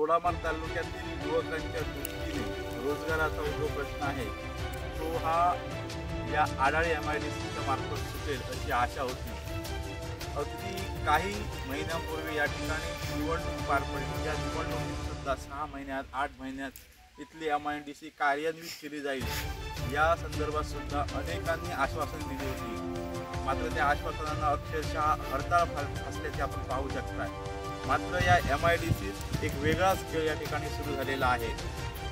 दोडामार्ग तालुक्यातील युवकांच्या दृष्टीने रोजगाराचा जो प्रश्न आहे तो हा या आडाळे MIDC मार्फत सुटेल अशी आशा होती। अगदी काही महिन्यांपूर्वी या ठिकाणी निवडणूक पार पडली। या निवडणुकीत सुद्धा 6 महिन्यात 8 महिन्यात इथली MIDC कार्यान्वित केली जाईल या संदर्भात सुद्धा अनेकांनी आश्वासन दिली होती। मात्र त्या आश्वासनांना अक्षरशः हरताळ असल्याचे आपण पाहू शकता। मात्र या MIDC एक वेगळाच खेळ या ठिकाणी सुरू झालेला आहे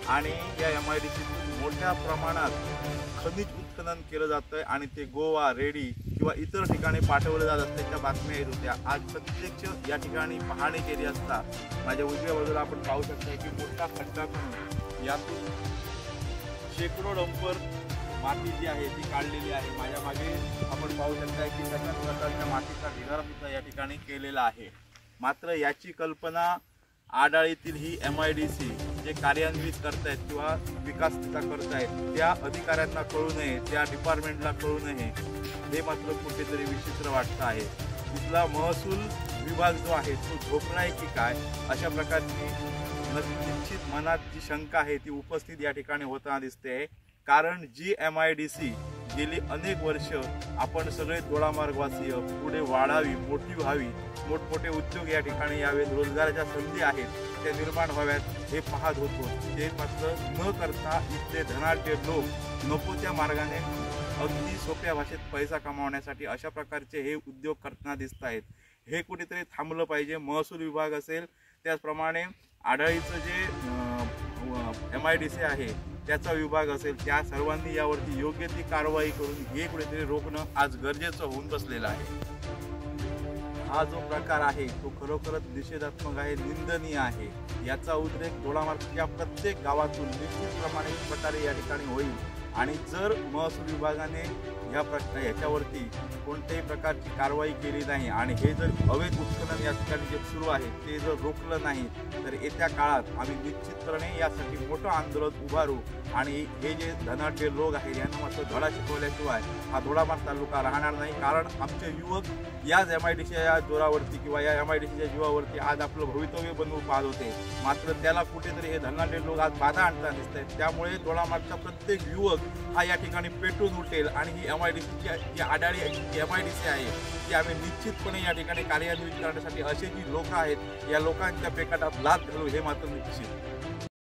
आणि या MIDC मोठ्या प्रमाणात खनिज उत्खनन केलं जातं आणि ते गोवा, रेडी किंवा इतर ठिकाणी पाठवलं जात असल्याच्या बातम्या येत होत्या। आज प्रत्यक्ष या ठिकाणी पाहणी केली असता माझ्या उजव्या बाजूला आपण पाहू शकता की मोठा खड्डा करून यातून शेकडो डंपर माती जी आहे ती काढलेली आहे। माझ्या मागे आपण पाहू शकता की सगळ्या प्रकारच्या मातीचा ढिगारा सुद्धा या ठिकाणी केलेला आहे। मात्र याची कल्पना आडाळीतील ही MIDC जे कार्यान्वित करतायत किंवा विकास तिचा करतायत त्या अधिकाऱ्यांना कळू नये, त्या डिपार्टमेंटला कळू नये, हे मात्र कुठेतरी विचित्र वाटतं आहे। तिथला महसूल विभाग जो आहे तो झोपलाय की काय अशा प्रकारची निश्चित मनात जी शंका आहे ती उपस्थित या ठिकाणी होताना दिसते। कारण जी MIDC गेली अनेक वर्ष आपण सगळे दोडामार्गवासीय पुढे वाढावी, मोठी व्हावी, मोठमोठे उद्योग या ठिकाणी यावेत, रोजगाराच्या संधी आहेत त्या निर्माण व्हाव्यात हे पाहत होतो। ते मात्र न करता इथले धनाढ्य लोक नको त्या मार्गाने अगदी सोप्या भाषेत पैसा कमावण्यासाठी अशा प्रकारचे हे उद्योग करताना दिसत आहेत। हे कुठेतरी थांबलं पाहिजे। महसूल विभाग असेल त्याचप्रमाणे आढळीचं जे MIDC आहे त्याचा विभाग असेल त्या सर्वांनी यावरती योग्य ती कारवाई करून हे कुठेतरी रोखणं आज गरजेचं होऊन बसलेलं आहे। हा जो प्रकार आहे तो खरोखरच निषेधात्मक आहे, निंदनीय आहे। याचा उद्रेक दोडामार्गच्या प्रत्येक गावातून निश्चितप्रमाणे प्रकारे या ठिकाणी होईल आणि जर महसूल विभागाने याच्यावरती कोणत्याही प्रकारची कारवाई केली नाही आणि हे जर अवैध उत्खनन या ठिकाणी जे सुरू आहे ते जर रोखलं नाही तर येत्या काळात आम्ही निश्चितपणे यासाठी मोठं आंदोलन उभारू आणि हे जे धनाढ्य लोक आहेत यांना मात्र धडा शिकवल्याशिवाय हा दोडामार्ग तालुका राहणार नाही। कारण आमचे युवक याच MIDCच्या जोरावरती किंवा या MIDCच्या जीवावरती आज आपलं भवितव्य बनवू पाहत होते। मात्र त्याला कुठेतरी हे धनाढ्य लोक आज बाधा आणताना दिसत आहेत। त्यामुळे दोडामार्गचा प्रत्येक युवक हा या ठिकाणी पेटून उठेल आणि ही MIDCची जी आडाळी MIDC आहे ती आम्ही निश्चितपणे या ठिकाणी कार्यान्वित करण्यासाठी असे जी लोक आहेत या लोकांच्या पेकाटात लाथ घालू हे मात्र निश्चित।